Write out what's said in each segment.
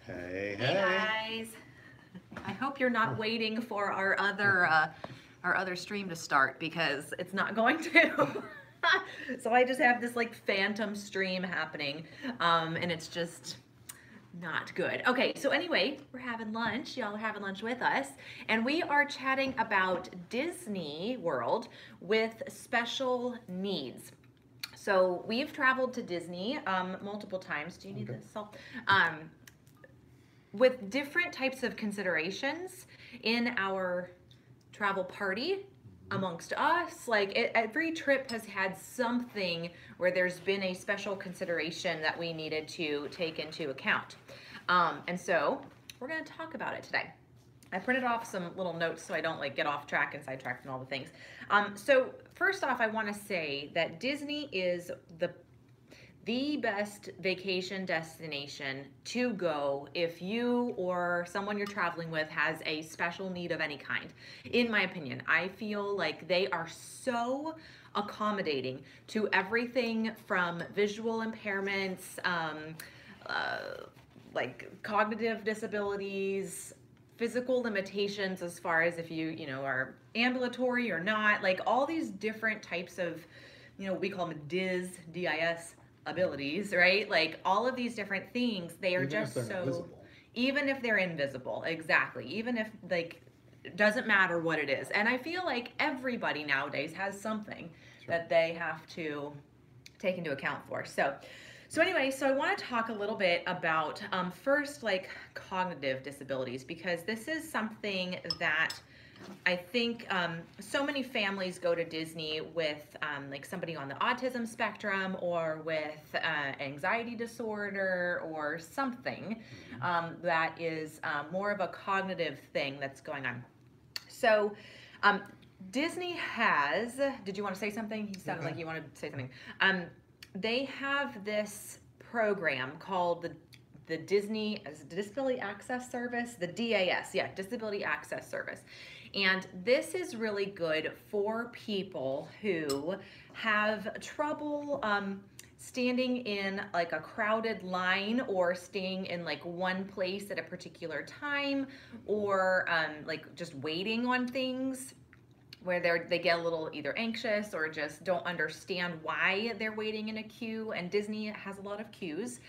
Hey, Hey hey. guys. I hope you're not waiting for our other stream to start because it's not going to. So I just have this like phantom stream happening, and it's just not good. Okay, so anyway, we're having lunch. Y'all are having lunch with us, and we are chatting about Disney World with special needs. So we've traveled to Disney multiple times. Do you need Okay. this salt? With different types of considerations in our travel party amongst us. Every trip has had something where there's been a special consideration that we needed to take into account. And so we're going to talk about it today. I printed off some little notes so I don't like get off track and sidetracked and all the things. So first off, I want to say that Disney is the best vacation destination to go if you or someone you're traveling with has a special need of any kind. In my opinion, I feel like they are so accommodating to everything from visual impairments, like cognitive disabilities, physical limitations as far as if you know are ambulatory or not, like all these different types of, we call them DIS abilities, right? Like all of these different things, they are Even if just they're so, invisible. even if they're invisible, exactly. Even if like it doesn't matter what it is. And I feel like everybody nowadays has something that they have to take into account for. So anyway, so I want to talk a little bit about first like cognitive disabilities, because this is something that I think so many families go to Disney with like somebody on the autism spectrum or with anxiety disorder or something that is more of a cognitive thing that's going on. So Disney has, did you want to say something? You sounded like you wanted to say something. They have this program called the Disney Disability Access Service, the DAS, yeah, Disability Access Service. And this is really good for people who have trouble standing in like a crowded line or staying in like one place at a particular time, or like just waiting on things where they get a little either anxious or just don't understand why they're waiting in a queue, and Disney has a lot of queues.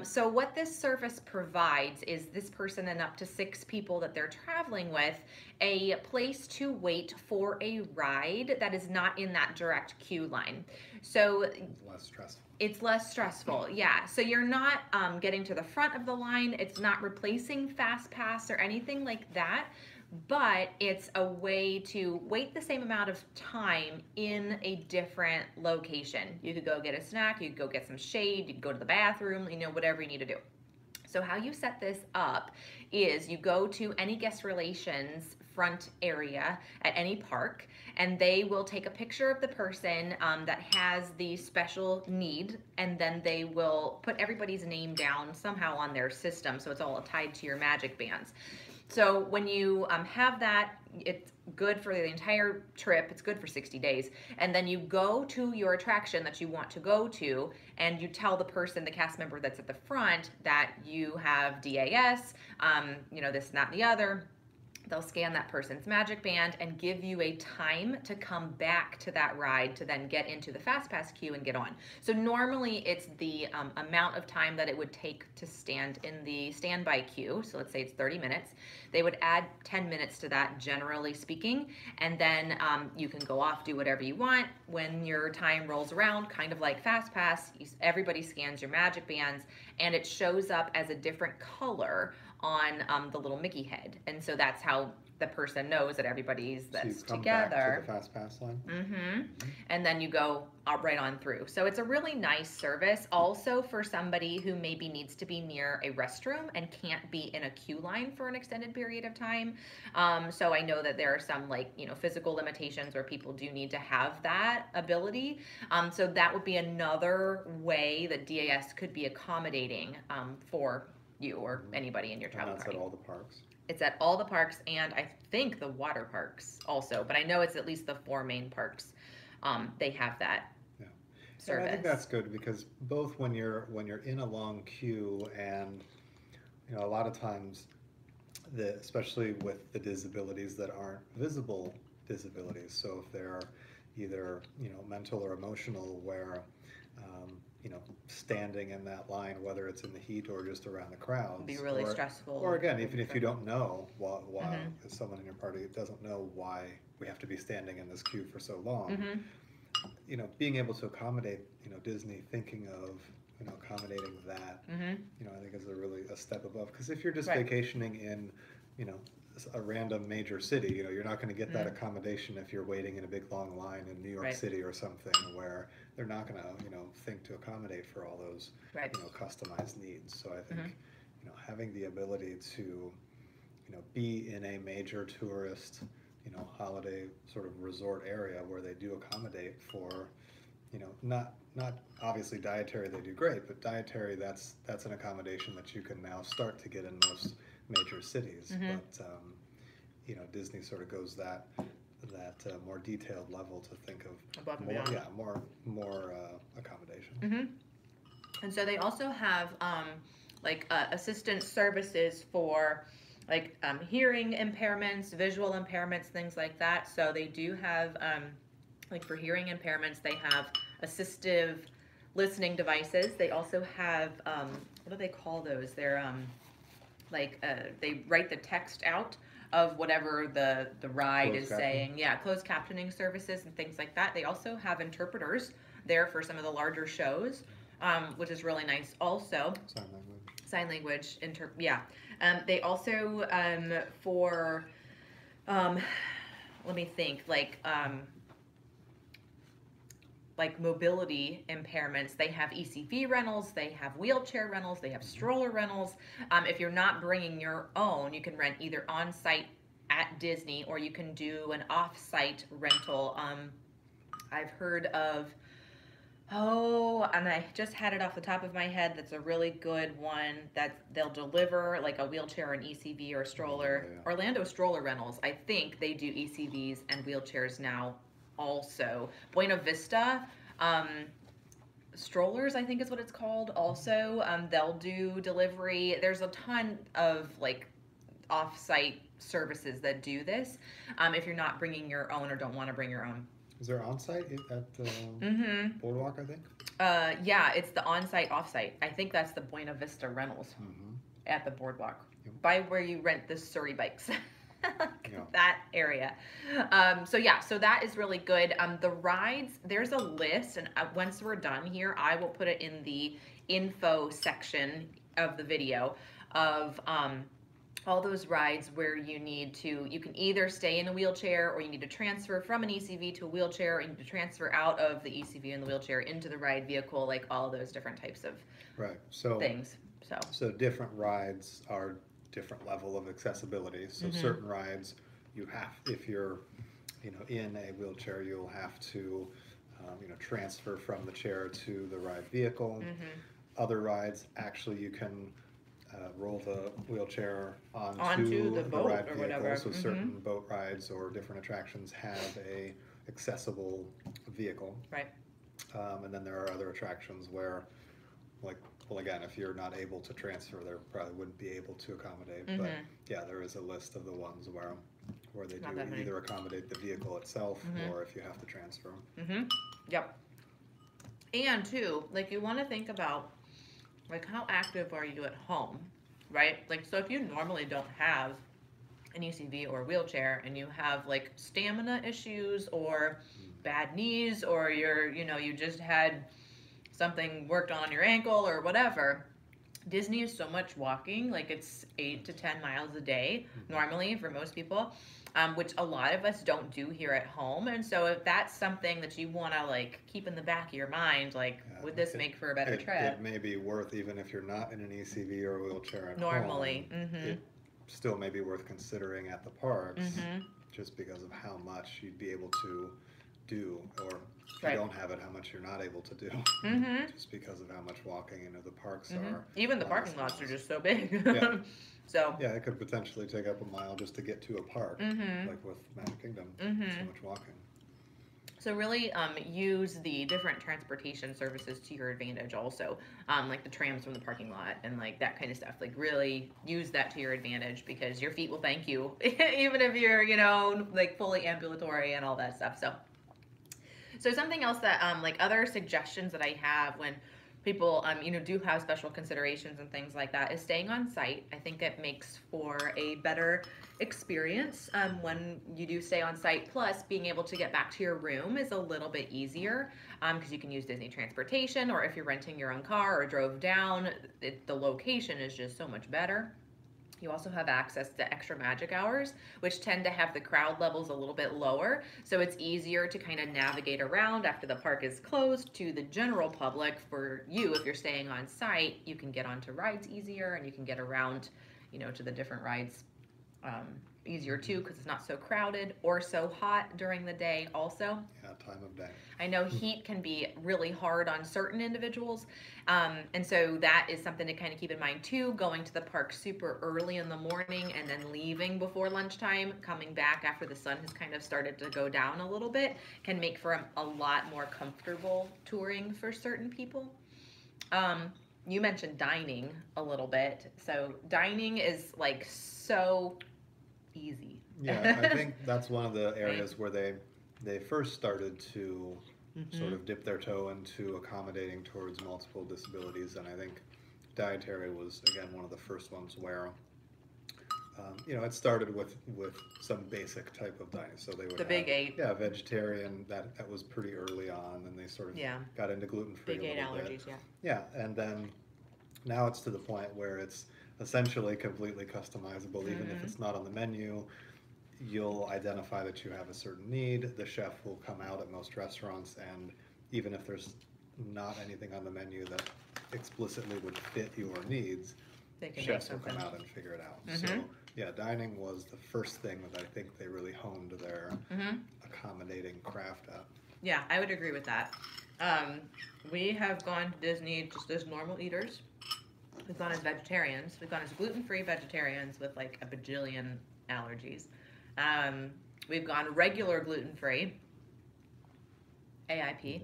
So what this service provides is this person and up to 6 people that they're traveling with a place to wait for a ride that is not in that direct queue line. So It's less stressful. it's less stressful, yeah. So you're not getting to the front of the line. It's not replacing Fast Pass or anything like that, but it's a way to wait the same amount of time in a different location. You could go get a snack, you could go get some shade, you could go to the bathroom, whatever you need to do. So how you set this up is you go to any guest relations front area at any park, and they will take a picture of the person that has the special need, and then they will put everybody's name down somehow on their system, so it's all tied to your magic bands. So when you have that, it's good for the entire trip. It's good for 60 days. And then you go to your attraction that you want to go to, and you tell the person, the cast member that's at the front, that you have DAS, this, and that, and the other. They'll scan that person's magic band and give you a time to come back to that ride to then get into the Fast Pass queue and get on. So normally it's the amount of time that it would take to stand in the standby queue. So let's say it's 30 minutes. They would add 10 minutes to that, generally speaking, and then you can go off, do whatever you want. When your time rolls around, kind of like Fast Pass, everybody scans your magic bands, and it shows up as a different color on the little Mickey head. And so that's how the person knows that everybody's that's So you come together. back to the Fast Pass line. And then you go right on through. So it's a really nice service also for somebody who maybe needs to be near a restroom and can't be in a queue line for an extended period of time. So I know that there are some physical limitations where people do need to have that ability. So that would be another way that DAS could be accommodating for you or anybody in your travel And that's party. at all the parks. It's at all the parks, and I think the water parks also, but I know it's at least the 4 main parks. They have that service. And I think that's good because both when you're in a long queue and you know, a lot of times, especially with the disabilities that aren't visible disabilities. So if they're either, you know, mental or emotional, where you know, standing in that line, whether it's in the heat or just around the crowds, It'd be really stressful. Or again, even if you don't know why Mm-hmm. someone in your party doesn't know why we have to be standing in this queue for so long, Mm-hmm. you know, being able to accommodate, you know, Disney thinking of, you know, accommodating that, Mm-hmm. you know, I think is really a step above. Because if you're just Right. vacationing in, you know, a random major city, you know, you're not going to get that accommodation if you're waiting in a big long line in New York Right. City or something, where they're not going to, you know, think to accommodate for all those, Right. you know, customized needs. So I think, Mm-hmm. you know, having the ability to, you know, be in a major tourist, you know, holiday sort of resort area where they do accommodate for, you know, not obviously dietary, they do great, but dietary, that's an accommodation that you can now start to get in most major cities. Mm-hmm. But you know, Disney sort of goes that more detailed level to think of Above and more, beyond. more accommodation. Mm-hmm. And so they also have like assistance services for like hearing impairments, visual impairments, things like that. So they do have like for hearing impairments, they have assistive listening devices. They also have what do they call those? They're like they write the text out of whatever the ride Closed is captioning. saying. Yeah, closed captioning services and things like that. They also have interpreters there for some of the larger shows, which is really nice. Also, sign language they also for let me think, like mobility impairments, they have ECV rentals, they have wheelchair rentals, they have stroller rentals. If you're not bringing your own, you can rent either on site at Disney or you can do an off site rental. I've heard of and I just had it off the top of my head. That's a really good one that they'll deliver like a wheelchair, an ECV, or a stroller. Yeah. Orlando Stroller Rentals, I think they do ECVs and wheelchairs now also. Buena Vista Strollers, I think is what it's called also. They'll do delivery. There's a ton of like off-site services that do this if you're not bringing your own or don't want to bring your own. Is there on-site at Boardwalk, I think? Yeah, it's the on-site, off-site. I think that's the Buena Vista Rentals at the Boardwalk, by where you rent the Surrey bikes. That area. So that is really good. The rides, there's a list, and once we're done here, I will put it in the info section of the video of all those rides where you can either stay in a wheelchair or you need to transfer from an ECV to a wheelchair, or you need to transfer out of the ECV and the wheelchair into the ride vehicle, like all of those different types of things. So different rides are different level of accessibility. So certain rides you have, if you're, you know, in a wheelchair, you'll have to, you know, transfer from the chair to the ride vehicle. Other rides, actually, you can roll the wheelchair onto the boat ride or vehicle. whatever. So certain boat rides or different attractions have a accessible vehicle. Right. And then there are other attractions where, like, well, again, if you're not able to transfer, they probably wouldn't be able to accommodate. But yeah, there is a list of the ones where they do either accommodate the vehicle itself or if you have to transfer. Yep. And too, like, you want to think about, like, how active are you at home, right? Like, so if you normally don't have an ECV or a wheelchair and you have like stamina issues or bad knees, or you just had something worked on your ankle or whatever, Disney is so much walking, like it's 8 to 10 miles a day normally for most people, which a lot of us don't do here at home. And so if that's something that you want to like keep in the back of your mind, like, would this make for a better trip? It may be worth, even if you're not in an ECV or a wheelchair at normally home, it still may be worth considering at the parks, just because of how much you'd be able to do, or if you don't have it, how much you're not able to do, just because of how much walking, the parks are. Even the parking lots are just so big. Yeah. So yeah, it could potentially take up a mile just to get to a park, like with Magic Kingdom. So much walking. So really use the different transportation services to your advantage also, like the trams from the parking lot and like that kind of stuff. Like really use that to your advantage because your feet will thank you, even if you're, you know, like fully ambulatory and all that stuff. So something else that like other suggestions that I have when people you know, do have special considerations and things like that is staying on site. I think it makes for a better experience when you do stay on site. Plus, being able to get back to your room is a little bit easier because you can use Disney transportation, or if you're renting your own car or drove down, the location is just so much better. You also have access to extra magic hours, which tend to have the crowd levels a little bit lower. So it's easier to kind of navigate around after the park is closed to the general public. For you, if you're staying on site, you can get onto rides easier and you can get around, you know, to the different rides easier too because it's not so crowded or so hot during the day also. Yeah, time of day. I know heat can be really hard on certain individuals, and so that is something to kind of keep in mind too. Going to the park super early in the morning and then leaving before lunchtime, coming back after the sun has kind of started to go down a little bit, can make for a lot more comfortable touring for certain people. You mentioned dining a little bit, so dining is like so easy. Yeah, I think that's one of the areas where they first started to sort of dip their toe into accommodating towards multiple disabilities, and I think dietary was again one of the first ones where you know, it started with some basic type of dining. So they would The Big Eight. Yeah, vegetarian. That was pretty early on, and they sort of got into gluten free. Big Eight allergies, bit. Yeah, and then now it's to the point where it's essentially completely customizable. Even if it's not on the menu, you'll identify that you have a certain need. The chef will come out at most restaurants, and even if there's not anything on the menu that explicitly would fit your needs, chefs will come out and figure it out. So yeah, dining was the first thing that I think they really honed their accommodating craft at. Yeah, I would agree with that. We have gone to Disney just as normal eaters. We've gone as vegetarians. We've gone as gluten-free vegetarians with like a bajillion allergies. We've gone regular gluten-free, AIP,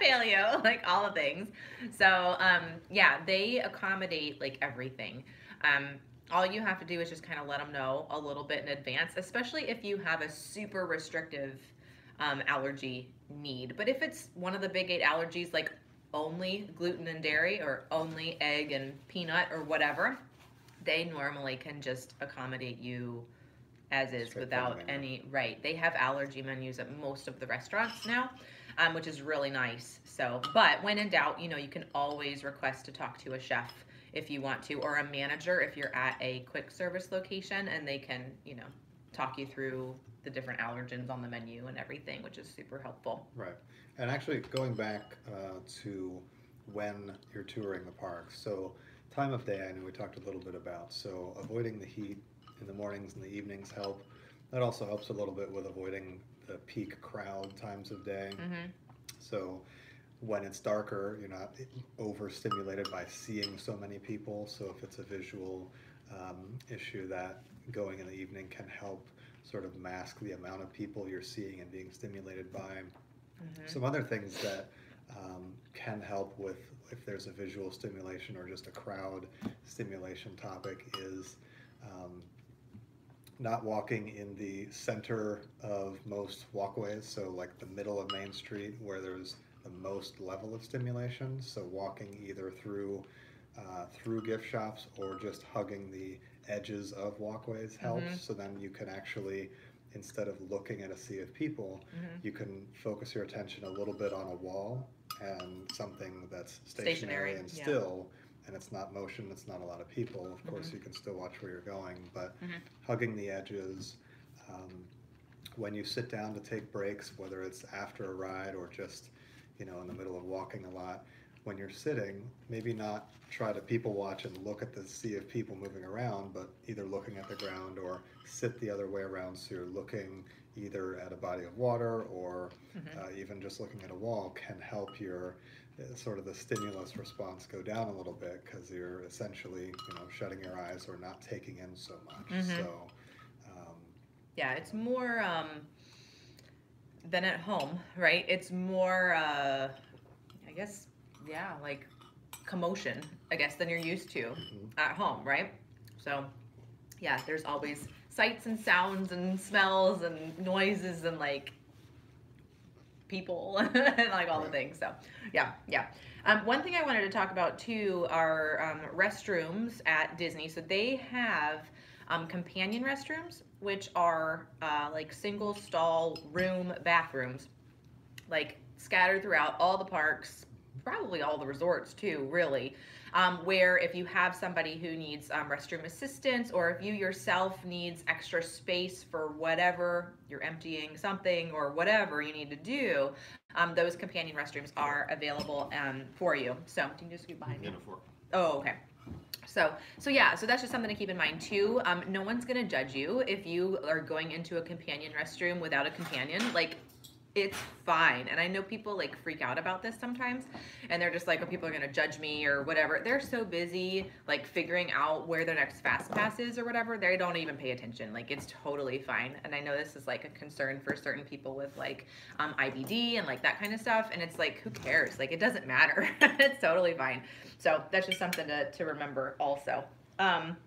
paleo, like all the things. So yeah, they accommodate like everything. All you have to do is just kind of let them know a little bit in advance, especially if you have a super restrictive allergy need. But if it's one of the big 8 allergies, like only gluten and dairy or only egg and peanut or whatever, they normally can just accommodate you as is without any, right. They have allergy menus at most of the restaurants now, which is really nice. So, but when in doubt, you know, you can always request to talk to a chef if you want to, or a manager if you're at a quick service location, and they can, you know, talk you through the different allergens on the menu and everything, which is super helpful. Right. And actually going back to when you're touring the parks, so time of day, I know we talked a little bit about, so avoiding the heat in the mornings and the evenings help. That also helps a little bit with avoiding the peak crowd times of day. So when it's darker, you're not overstimulated by seeing so many people. So if it's a visual issue, that going in the evening can help sort of mask the amount of people you're seeing and being stimulated by. Some other things that can help with if there's a visual stimulation or just a crowd stimulation topic is not walking in the center of most walkways, so like the middle of Main Street where there's the most level of stimulation. So walking either through gift shops or just hugging the edges of walkways helps. So then you can actually, instead of looking at a sea of people, you can focus your attention a little bit on a wall and something that's stationary and still, and it's not motion, it's not a lot of people. Of course, you can still watch where you're going, but hugging the edges. When you sit down to take breaks, whether it's after a ride or just, you know, in the middle of walking a lot, when you're sitting, maybe not try to people watch and look at the sea of people moving around, but either looking at the ground or sit the other way around, so you're looking either at a body of water or even just looking at a wall can help your sort of the stimulus response go down a little bit, because you're essentially, you know, shutting your eyes or not taking in so much. So yeah, it's more than at home, right? It's more, I guess, yeah, like commotion, I guess, than you're used to at home, right? So, yeah, there's always sights and sounds and smells and noises and like people and like all the things. So, yeah, yeah. One thing I wanted to talk about too are restrooms at Disney. So they have companion restrooms, which are like single stall room bathrooms, like scattered throughout all the parks, probably all the resorts too, really. Where if you have somebody who needs restroom assistance, or if you yourself needs extra space for whatever you're emptying something or whatever you need to do, those companion restrooms are available for you. So can you just scoot behind me? Oh, okay. So yeah, so that's just something to keep in mind too. No one's gonna judge you if you are going into a companion restroom without a companion. Like, it's fine. And I know people like freak out about this sometimes, and they're just like, oh, people are gonna judge me or whatever. They're so busy like figuring out where their next fast pass is or whatever, they don't even pay attention. Like, it's totally fine. And I know this is like a concern for certain people with like IBD and like that kind of stuff, and it's like, who cares? Like, it doesn't matter. It's totally fine. So that's just something to remember also. I'm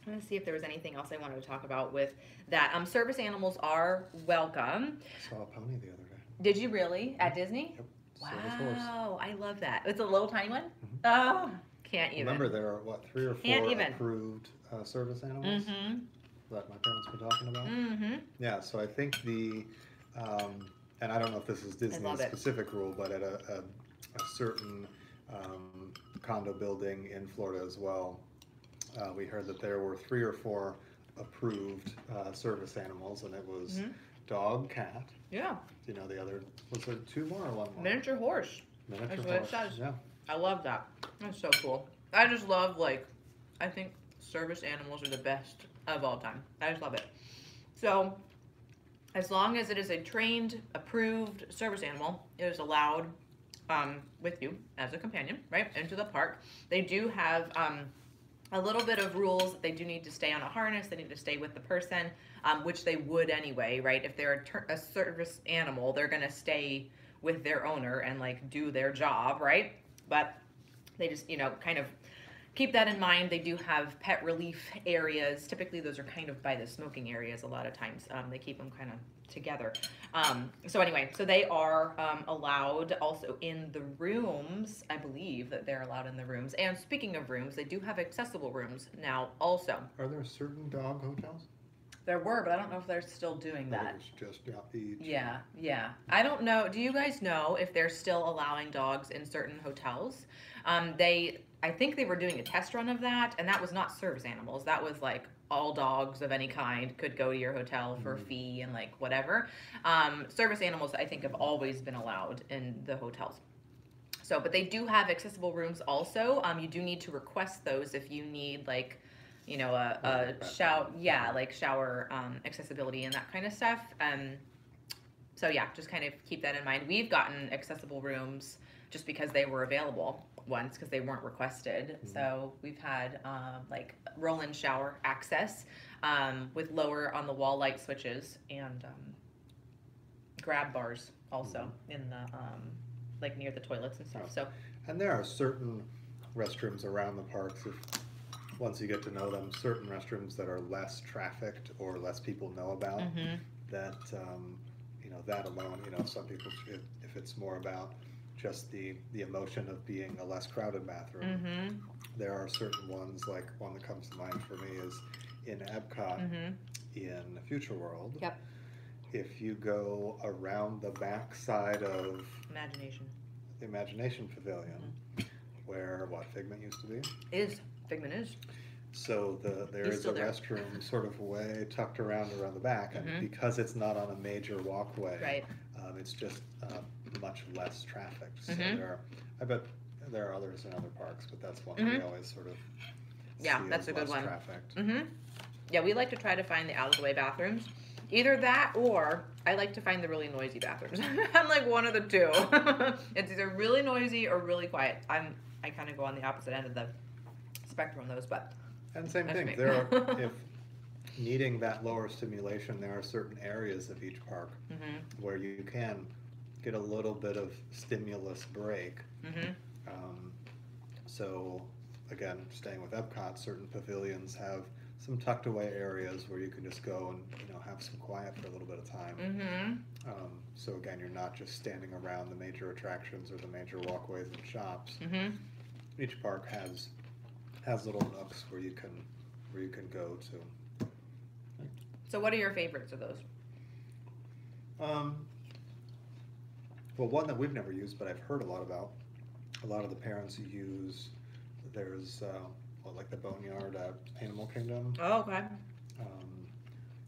gonna see if there was anything else I wanted to talk about with that. Service animals are welcome. I saw a pony the other day. Did you really? At Disney? Yep. Wow, I love that. It's a little tiny one? Oh, can't even. Remember, there are, what, 3 or 4 approved service animals that my parents were talking about? Yeah, so I think and I don't know if this is Disney's specific rule, but at a certain condo building in Florida as well, we heard that there were 3 or 4 approved service animals, and it was dog, cat. Yeah. You know, the other, was there 2 more or 1 more? Miniature horse. Miniature That's horse. what it says. Yeah. I love that. That's so cool. I just love, like, I think service animals are the best of all time. I just love it. So, as long as it is a trained, approved service animal, it is allowed with you as a companion, right, into the park. They do have a little bit of rules. They do need to stay on a harness. They need to stay with the person, which they would anyway, right? If they're a service animal, they're going to stay with their owner and like do their job, right? But they just, you know, kind of keep that in mind. They do have pet relief areas. Typically, those are kind of by the smoking areas a lot of times. They keep them kind of together. So anyway, so they are allowed also in the rooms. I believe that they're allowed in the rooms. And speaking of rooms, they do have accessible rooms now also. Are there certain dog hotels? There were, but I don't know if they're still doing that. It's just each. Yeah, yeah. I don't know. Do you guys know if they're still allowing dogs in certain hotels? I think they were doing a test run of that, and that was not service animals. That was like all dogs of any kind could go to your hotel for a fee and like whatever. Service animals, I think, have always been allowed in the hotels. So, but they do have accessible rooms also. You do need to request those if you need like, you know, a shower, like shower accessibility and that kind of stuff. So yeah, just kind of keep that in mind. We've gotten accessible rooms just because they were available once because they weren't requested. So we've had like roll-in shower access with lower on the wall light switches and grab bars also in the like near the toilets and stuff. So, and there are certain restrooms around the parks, once you get to know them, certain restrooms that are less trafficked or less people know about, that, you know, that alone, you know, some people, if it's more about just the emotion of being a less crowded bathroom, there are certain ones, like one that comes to mind for me is in Epcot in Future World. Yep. If you go around the back side of the Imagination Pavilion, where Figment used to be? Figment is. So there is a restroom sort of way tucked around the back, and because it's not on a major walkway, it's just much less trafficked. So I bet there are others in other parks, but that's one we always sort of see that's as a good one. Trafficked. Yeah, we like to try to find the out-of-the-way bathrooms. Either that or I like to find the really noisy bathrooms. I'm like one of the two. It's either really noisy or really quiet. I kind of go on the opposite end of the spectrum of those, but and same thing. There are needing that lower stimulation, there are certain areas of each park where you can get a little bit of stimulus break. So again, staying with Epcot, certain pavilions have some tucked away areas where you can just go and have some quiet for a little bit of time. So again, you're not just standing around the major attractions or the major walkways and shops. Each park has little nooks where you can go to. So what are your favorites of those? Well, one that we've never used, but I've heard a lot about. A lot of the parents use. There's like the Boneyard at Animal Kingdom. Oh, okay.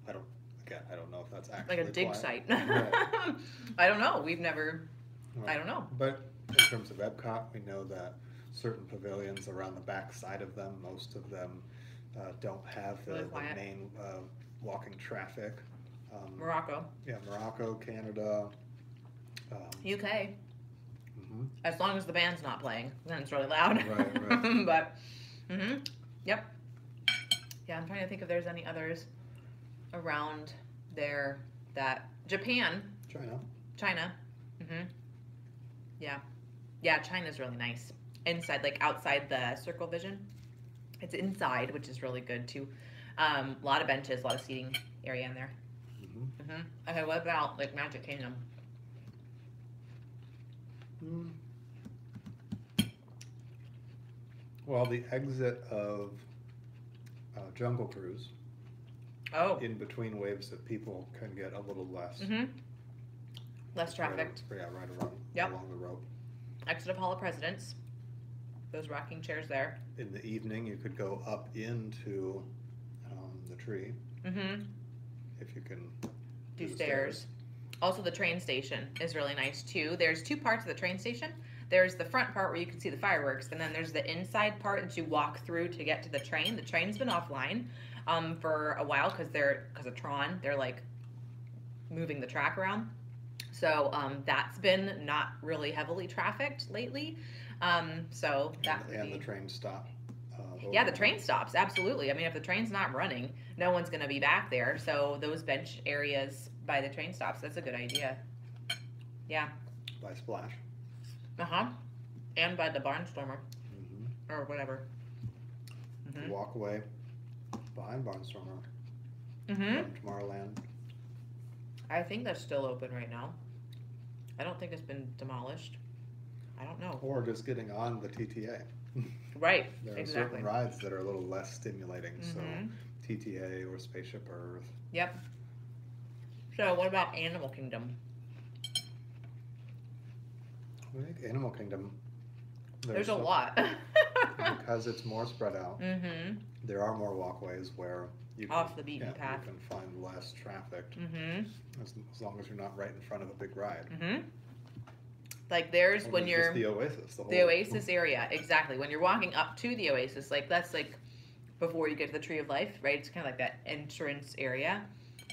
I don't know if that's actually like a dig quiet. site. Right. I don't know. We've never. Right. I don't know. But in terms of Epcot, we know that certain pavilions around the back side of them, most of them don't have the main walking traffic. Morocco. Yeah, Morocco, Canada. UK. As long as the band's not playing, then it's really loud. Right. But, yep. Yeah, I'm trying to think if there's any others around there that Japan. China. Yeah, China's really nice. Inside, like outside the Circle Vision. It's inside, which is really good too. A lot of benches, a lot of seating area in there. Okay, what about like Magic Kingdom? Well, the exit of Jungle Cruise. In between waves that people can get a little less. Less trafficked. Right around along the rope. Exit of Hall of Presidents. Those rocking chairs there. In the evening, you could go up into the tree. If you can do stairs. Also, the train station is really nice too. There's two parts of the train station. There's the front part where you can see the fireworks, and then there's the inside part that you walk through to get to the train. The train's been offline for a while because of Tron. They're like moving the track around. So that's been not really heavily trafficked lately. So that and the train stop. Yeah, the train stops, absolutely. I mean, if the train's not running, no one's going to be back there. So those bench areas by the train stops, that's a good idea. Yeah. By Splash. And by the Barnstormer. Or whatever. Walk away behind Barnstormer. From Tomorrowland. I think that's still open right now. I don't think it's been demolished. I don't know. Or just getting on the TTA. Right, there are certain rides that are a little less stimulating, so TTA or Spaceship Earth. Yep. So what about Animal Kingdom? I think Animal Kingdom, there's a lot. because it's more spread out. There are more walkways where you can, off the beaten path. You can find less traffic as long as you're not right in front of a big ride. Like there's when just you're the Oasis, the Oasis area, exactly. When you're walking up to the Oasis, like that's like before you get to the Tree of Life, right? It's kind of like that entrance area.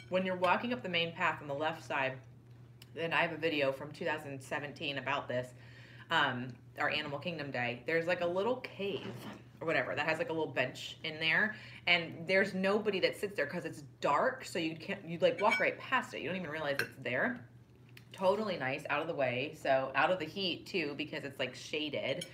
When you're walking up the main path on the left side, then I have a video from 2017 about this, our Animal Kingdom Day. There's like a little cave or whatever that has like a little bench in there, and there's nobody that sits there because it's dark, so you like walk right past it. You don't even realize it's there. Totally nice, out of the way, so out of the heat too because it's like shaded.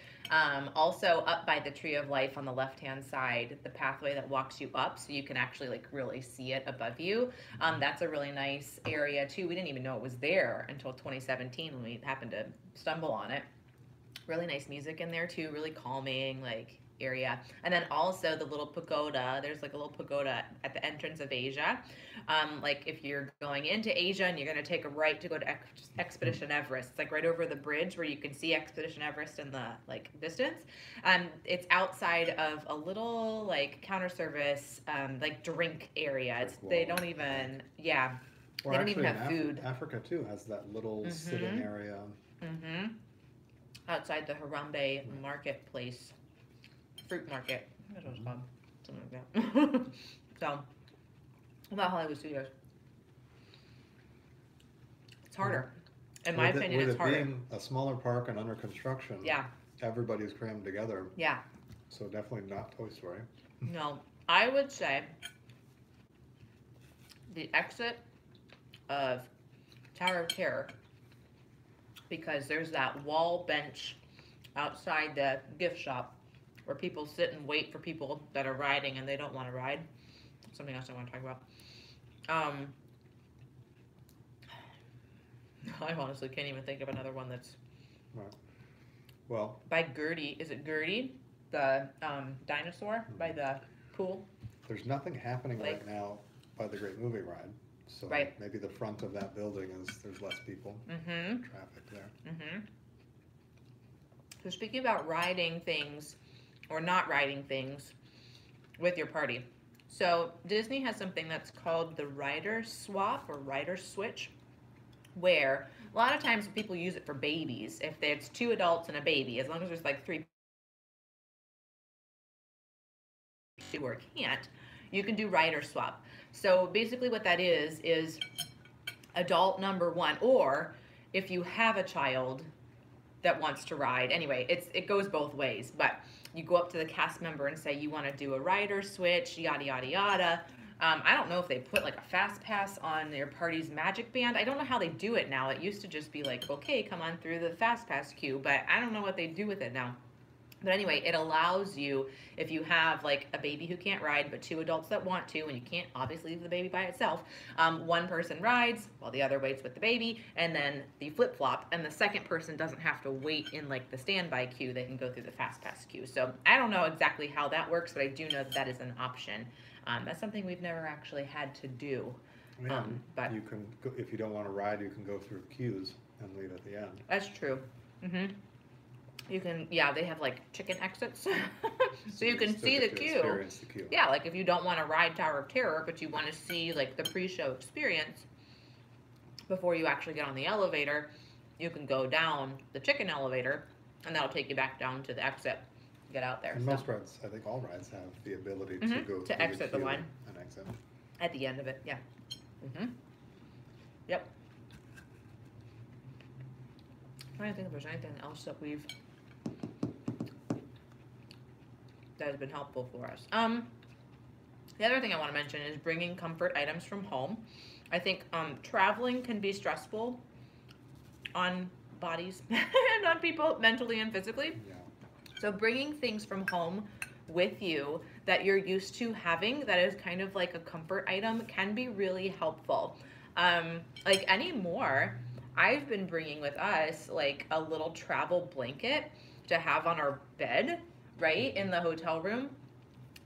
Also up by the Tree of Life on the left hand side, the pathway that walks you up so you can actually like really see it above you. That's a really nice area too. We didn't even know it was there until 2017 when we happened to stumble on it. Really nice music in there too, really calming like area. And then also the little pagoda, there's like a little pagoda at the entrance of Asia. Like if you're going into Asia and you're going to take a right to go to Expedition Everest, it's like right over the bridge where you can see Expedition Everest in the like distance. It's outside of a little like counter service like drink area. It's they don't even they don't even have food. Africa too has that little sitting area. Outside the Harambee Marketplace. Fruit market. That's what it's called. Something like that. So, about Hollywood Studios. It's harder. In my opinion, it's harder. With it being a smaller park and under construction, everybody's crammed together. Yeah. So definitely not Toy Story. No. I would say the exit of Tower of Terror, because there's that wall bench outside the gift shop where people sit and wait for people that are riding and they don't want to ride. Something else I want to talk about. I honestly can't even think of another one that's Right. Well, by Gertie. Is it Gertie? The dinosaur by the pool? there's nothing happening Like- right now by the Great Movie Ride. So Right. maybe the front of that building there's less people, Mm-hmm. traffic there. Mm-hmm. So speaking about riding things or not riding things with your party. So Disney has something that's called the rider swap or rider switch, where a lot of times people use it for babies. If it's 2 adults and a baby, as long as there's like 3 or can't, you can do rider swap. So basically what that is adult number 1, or if you have a child that wants to ride. Anyway, it goes both ways, but you go up to the cast member and say you want to do a rider switch, yada yada yada. I don't know if they put like a fast pass on your party's magic band. I don't know how they do it now. It used to just be like, okay, come on through the fast pass queue, but I don't know what they do with it now. But anyway, it allows you, if you have like a baby who can't ride, but 2 adults that want to, and you can't obviously leave the baby by itself, one person rides while the other waits with the baby, and then the flip-flop, and the second person doesn't have to wait in like the standby queue. They can go through the fast pass queue. So I don't know exactly how that works, but I do know that is an option. That's something we've never actually had to do. Yeah, But you can go, if you don't want to ride, you can go through queues and leave at the end. that's true. Mm-hmm. You can, yeah, they have like chicken exits, so you can still see the get to queue. experience the queue. Yeah, like if you don't want to ride Tower of Terror, but you want to see like the pre-show experience before you actually get on the elevator, you can go down the chicken elevator, and that'll take you back down to the exit. Get out there. And So, most rides, I think all rides have the ability to Mhm, go to through exit the queue line. and exit. at the end of it, yeah. Yep. I'm trying to think if there's anything else that has been helpful for us. The other thing I want to mention is bringing comfort items from home. I think traveling can be stressful on bodies and on people mentally and physically. Yeah. So bringing things from home with you that you're used to having that is kind of like a comfort item can be really helpful. Like anymore, I've been bringing with us like a little travel blanket to have on our bed, right, in the hotel room,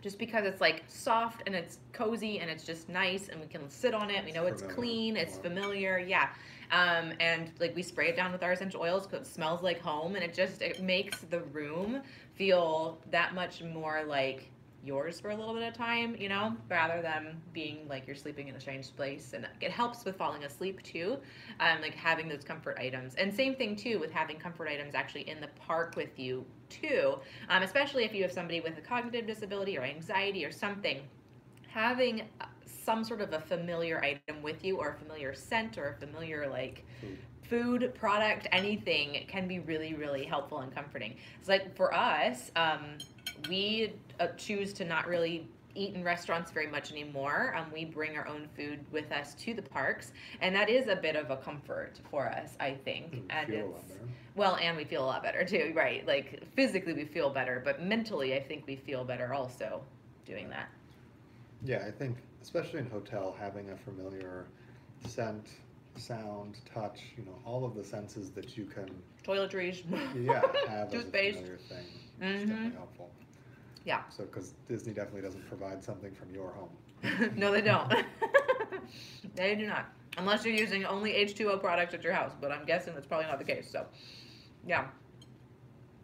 just because it's like soft and it's cozy and it's just nice and we can sit on it. We know it's clean, it's familiar, yeah. And like we spray it down with our essential oils because it smells like home, and it makes the room feel that much more like yours for a little bit of time, you know, rather than being like you're sleeping in a strange place. And it helps with falling asleep too, like having those comfort items. And same thing too with having comfort items actually in the park with you too, especially if you have somebody with a cognitive disability or anxiety or something. Having some sort of a familiar item with you, or a familiar scent, or a familiar like food product, anything can be really, really helpful and comforting. It's like for us, we choose to not really eat in restaurants very much anymore. We bring our own food with us to the parks, and that is a bit of a comfort for us, I think. And feel a lot better. Well, and we feel a lot better too, right? Like physically we feel better, but mentally I think we feel better also doing that. Yeah, I think especially in hotel, having a familiar scent, sound, touch, you know, all of the senses that you can Toiletries. have as a Toothpaste. familiar thing is definitely helpful. Yeah. So, because Disney definitely doesn't provide something from your home. No, they don't. They do not. Unless you're using only H2O products at your house, but I'm guessing that's probably not the case. So, yeah.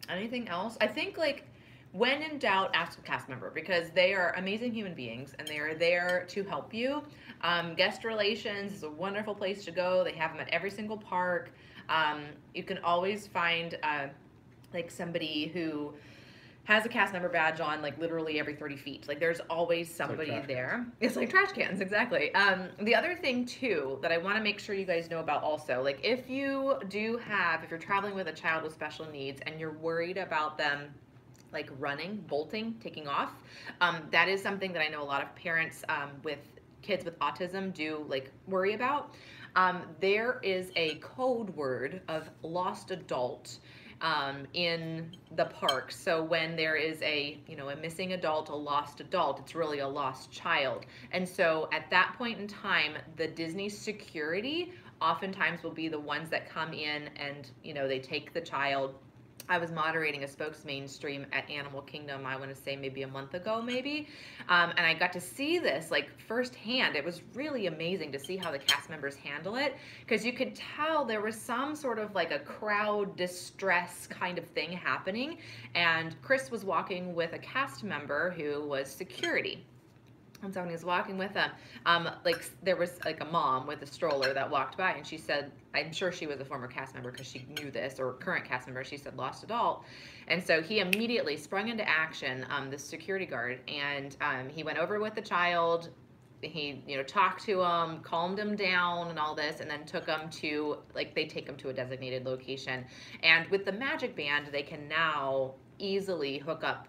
Anything else? I think, like, when in doubt, ask a cast member, because they are amazing human beings and they are there to help you. Guest relations is a wonderful place to go. They have them at every single park. You can always find, like, somebody who has a cast member badge on like literally every 30 feet. Like there's always somebody there. It's like trash cans, exactly. The other thing too that I want to make sure you guys know about also, like if you're traveling with a child with special needs and you're worried about them like running, bolting, taking off, that is something that I know a lot of parents with kids with autism do like worry about. There is a code word of lost adult in the park. So when there is a, you know, a missing adult, a lost adult, it's really a lost child. And so at that point in time, the Disney security oftentimes will be the ones that come in and, you know, they take the child. I was moderating a Spokes Mainstream at Animal Kingdom, I want to say maybe a month ago, maybe. And I got to see this like firsthand. It was really amazing to see how the cast members handle it, because you could tell there was some sort of like a crowd distress kind of thing happening. And Chris was walking with a cast member who was security. And so when he was walking with them, like there was like a mom with a stroller that walked by, and she said, I'm sure she was a former cast member because she knew this, or current cast member, she said lost adult. And so he immediately sprung into action, the security guard, and he went over with the child. He, you know, talked to him, calmed him down and all this, and then took him to, like, they take him to a designated location. And with the Magic Band, they can now easily hook up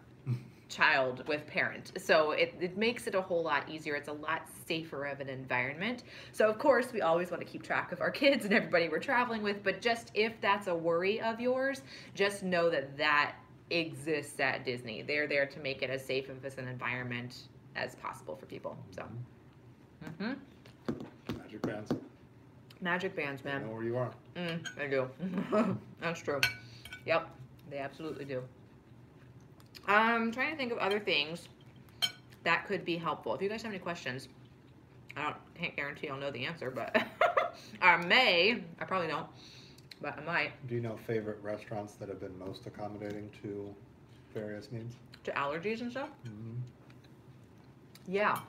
child with parent, so it makes it a whole lot easier. It's a lot safer of an environment. So of course we always want to keep track of our kids and everybody we're traveling with, but just if that's a worry of yours, just know that that exists at Disney. They're there to make it as safe of an environment as possible for people. So Magic bands. Magic bands, man. They know where you are. They do. That's true. Yep, they absolutely do. I'm trying to think of other things that could be helpful. If you guys have any questions, can't guarantee I'll know the answer, but I probably don't, but I might. Do you know favorite restaurants that have been most accommodating to various needs? To allergies and stuff? Mm-hmm. Yeah.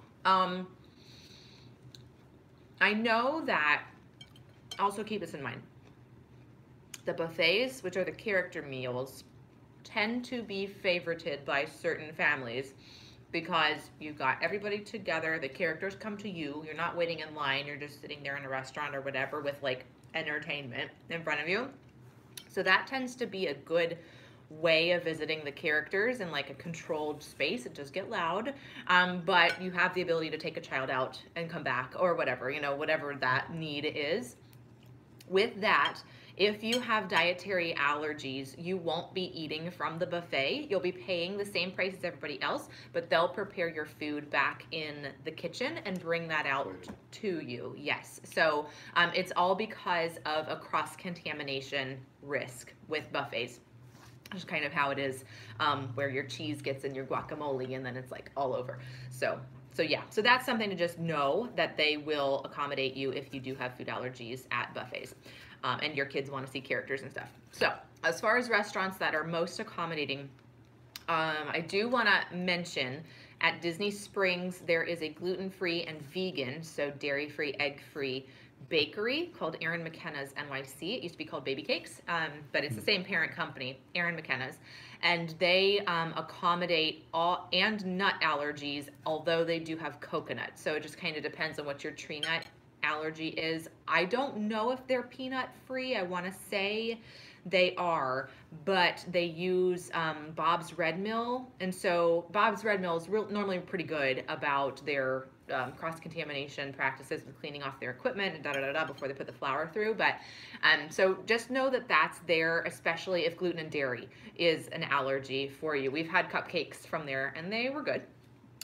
I know that, also keep this in mind, the buffets, which are the character meals, tend to be favorited by certain families because you've got everybody together, the characters come to you, you're not waiting in line, you're just sitting there in a restaurant or whatever with like entertainment in front of you. So that tends to be a good way of visiting the characters in like a controlled space. It does get loud, but you have the ability to take a child out and come back or whatever, you know, whatever that need is. With that, if you have dietary allergies, you won't be eating from the buffet. You'll be paying the same price as everybody else, but they'll prepare your food back in the kitchen and bring that out to you. Yes. So it's all because of a cross-contamination risk with buffets. That's kind of how it is, where your cheese gets in your guacamole and then it's like all over. So yeah, so that's something to just know, that they will accommodate you if you do have food allergies at buffets. And your kids want to see characters and stuff. So as far as restaurants that are most accommodating, I do want to mention at Disney Springs, there is a gluten-free and vegan, so dairy-free, egg-free bakery called Aaron McKenna's NYC. It used to be called Baby Cakes, but it's the same parent company, Aaron McKenna's. And they accommodate all and nut allergies, although they do have coconut. So it just kind of depends on what your tree nut allergy is. I don't know if they're peanut free. I want to say they are, but they use Bob's Red Mill, and so Bob's Red Mill is normally pretty good about their cross-contamination practices with cleaning off their equipment and before they put the flour through. But so just know that that's there, especially if gluten and dairy is an allergy for you. We've had cupcakes from there and they were good.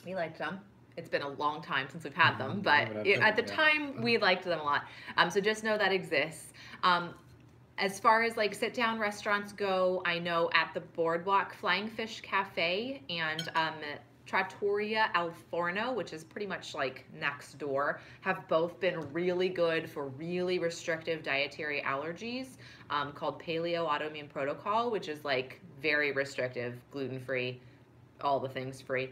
We liked them. It's been a long time since we've had them, but at the time we liked them a lot. So just know that exists. As far as like sit down restaurants go, I know at the Boardwalk Flying Fish Cafe and Trattoria Al Forno, which is pretty much like next door, have both been really good for really restrictive dietary allergies, called Paleo Autoimmune Protocol, which is like very restrictive, gluten-free, all the things free.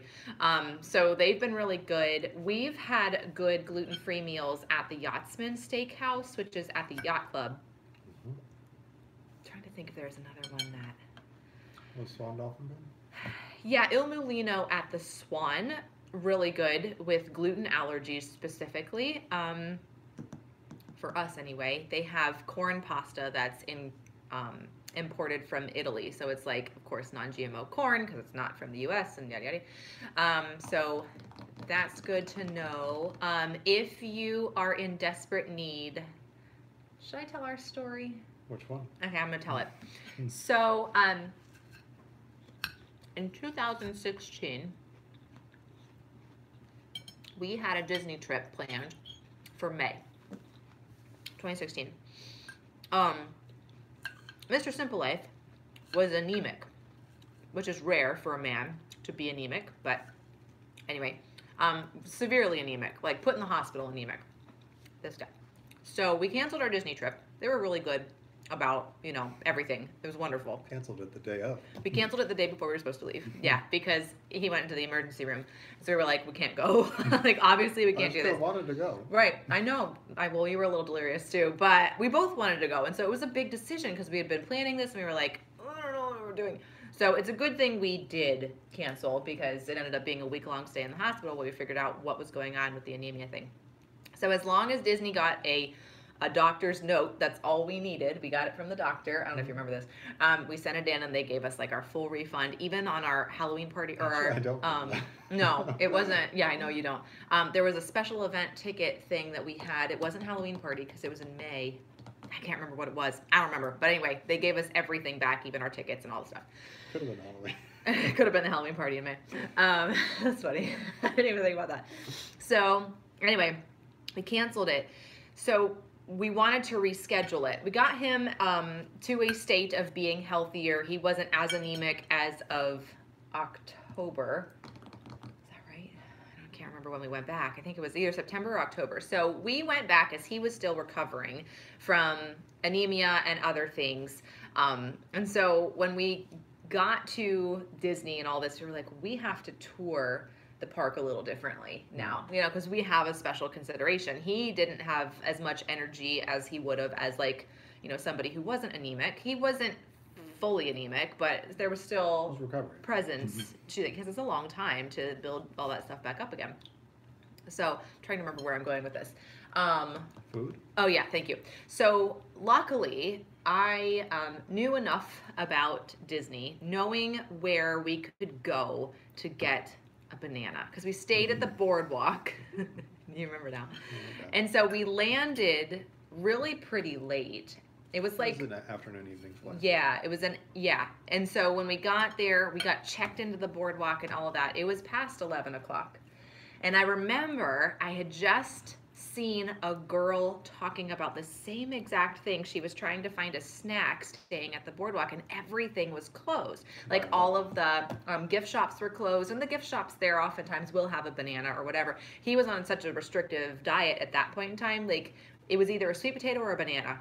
So they've been really good. We've had good gluten-free meals at the Yachtsman Steakhouse, which is at the Yacht Club. I'm trying to think if there's another one that... Was Swan Dolphin been? Yeah, Il Mulino at the Swan, really good with gluten allergies specifically. For us anyway, they have corn pasta that's in imported from Italy. So it's like, of course, non-GMO corn because it's not from the US and yada yada. So that's good to know. If you are in desperate need, should I tell our story? Which one? Okay, I'm gonna tell it. So, in 2016, we had a Disney trip planned for May 2016. Mr. Simple Life was anemic, which is rare for a man to be anemic, but anyway, severely anemic, like put in the hospital anemic, this guy. So we canceled our Disney trip. They were really good about, you know, everything. It was wonderful. Canceled it the day of. We canceled it the day before we were supposed to leave. Yeah, because he went into the emergency room. So we were like, we can't go. Like, obviously we can't do this. I still wanted to go. Right, I know. Well, you were a little delirious too, but we both wanted to go. And so it was a big decision because we had been planning this and we were like, I don't know what we're doing. So it's a good thing we did cancel because it ended up being a week-long stay in the hospital where we figured out what was going on with the anemia thing. So as long as Disney got a doctor's note, that's all we needed. We got it from the doctor. I don't know if you remember this. We sent it in and they gave us like our full refund, even on our Halloween party or our, I don't no, it wasn't. Yeah, I know you don't. There was a special event ticket thing that we had. It wasn't Halloween party because it was in May. I can't remember what it was. I don't remember. But anyway, they gave us everything back, even our tickets and all the stuff. Could have been Halloween. It could have been the Halloween party in May. That's funny. I didn't even think about that. So anyway, we canceled it. So we wanted to reschedule it. We got him to a state of being healthier. He wasn't as anemic as of October. Is that right? I can't remember when we went back. I think it was either September or October. So we went back as he was still recovering from anemia and other things. And so when we got to Disney and all this, we were like, we have to tour the park a little differently now, you know, because we have a special consideration. He didn't have as much energy as he would have as, like, you know, somebody who wasn't anemic. He wasn't fully anemic, but there was still presence to it because it's a long time to build all that stuff back up again. So I'm trying to remember where I'm going with this. Food? Oh yeah, thank you. So luckily, I knew enough about Disney, knowing where we could go to get a banana, because we stayed at the boardwalk. You remember now. Okay. And so we landed really pretty late. It was like an afternoon evening flight. Yeah, it was and so when we got there, we got checked into the boardwalk and all of that. It was past 11 o'clock. And I remember I had just seen a girl talking about the same exact thing. She was trying to find a snack staying at the boardwalk and everything was closed. Like all of the gift shops were closed, and the gift shops there oftentimes will have a banana or whatever. He was on such a restrictive diet at that point in time. Like, it was either a sweet potato or a banana.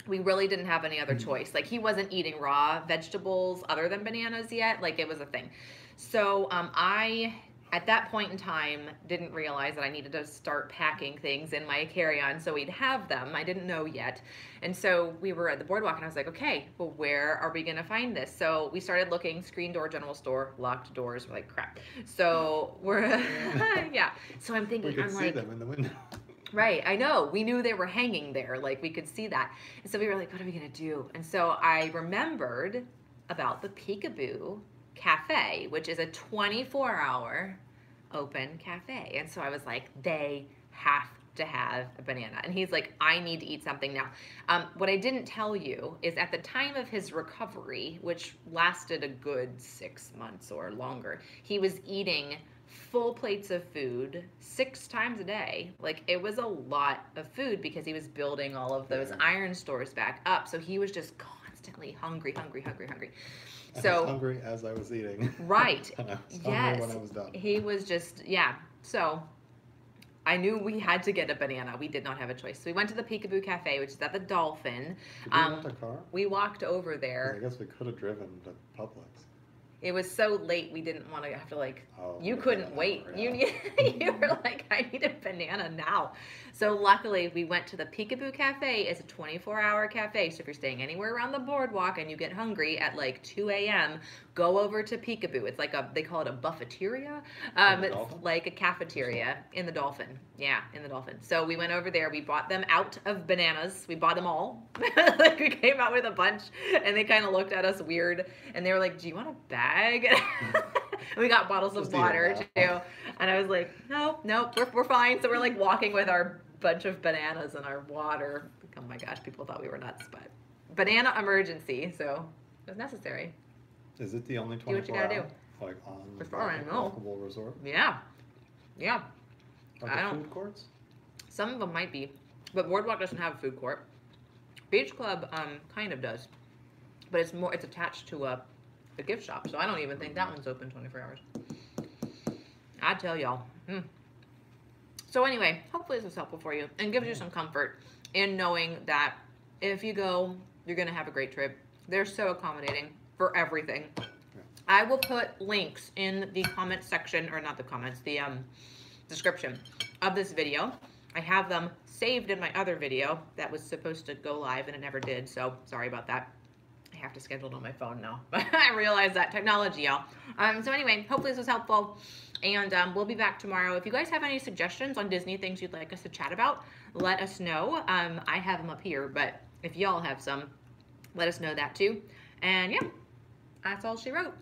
We really didn't have any other choice. Like, he wasn't eating raw vegetables other than bananas yet. Like, it was a thing. So I, at that point in time, didn't realize that I needed to start packing things in my carry-on so we'd have them. I didn't know yet. And so we were at the boardwalk and I was like, okay, well, where are we going to find this? So we started looking, screen door, general store, locked doors. We're like, crap. So we're, yeah. So I'm thinking, we could see them in the window. Right, I know. We knew they were hanging there. Like, we could see that. And so we were like, what are we going to do? And so I remembered about the Peekaboo Cafe, which is a 24-hour open cafe. And so I was like, they have to have a banana. And he's like, I need to eat something now. What I didn't tell you is at the time of his recovery, which lasted a good 6 months or longer, he was eating full plates of food 6 times a day. Like, it was a lot of food because he was building all of those iron stores back up. So he was just constantly hungry. So I was hungry as I was eating. Right. And I was yes. hungry when I was done. He was just, yeah. So I knew we had to get a banana. We did not have a choice. So we went to the Peekaboo Cafe, which is at the Dolphin. Did we rent a car? We walked over there. I guess we could have driven to Publix. It was so late, we didn't want to have to, like, oh, you couldn't wait. Yeah. You were like, I need a banana now. So luckily, we went to the Peekaboo Cafe. It's a 24-hour cafe. So if you're staying anywhere around the boardwalk and you get hungry at like 2 a.m., go over to Peekaboo. It's like they call it a buffeteria. It's Dolphin? like a cafeteria in the Dolphin. Yeah, in the Dolphin. So we went over there. We bought them out of bananas. We bought them all. Like we came out with a bunch, and they kind of looked at us weird, and they were like, "Do you want a bag?" And we got bottles of water too. And I was like, "No, we're fine." So we're like walking with our bunch of bananas and our water. Oh my gosh, people thought we were nuts, but banana emergency, so it was necessary. Is it the only Do what you 24 gotta hour, do. like on As far as I know. walkable resort? Yeah. Are I there don't- food courts? Some of them might be, but Boardwalk doesn't have a food court. Beach Club kind of does, but it's attached to a gift shop, so I don't even think that one's open 24 hours. I tell y'all. So anyway, hopefully this was helpful for you and gives you some comfort in knowing that if you go, you're gonna have a great trip. They're so accommodating for everything. I will put links in the comment section, or not the comments, the description of this video. I have them saved in my other video that was supposed to go live and it never did, so sorry about that. I have to schedule it on my phone now. I realize that technology, y'all. So anyway, hopefully this was helpful, and we'll be back tomorrow. If you guys have any suggestions on Disney things you'd like us to chat about, let us know. I have them up here, but if y'all have some, let us know that too. And yeah, that's all she wrote.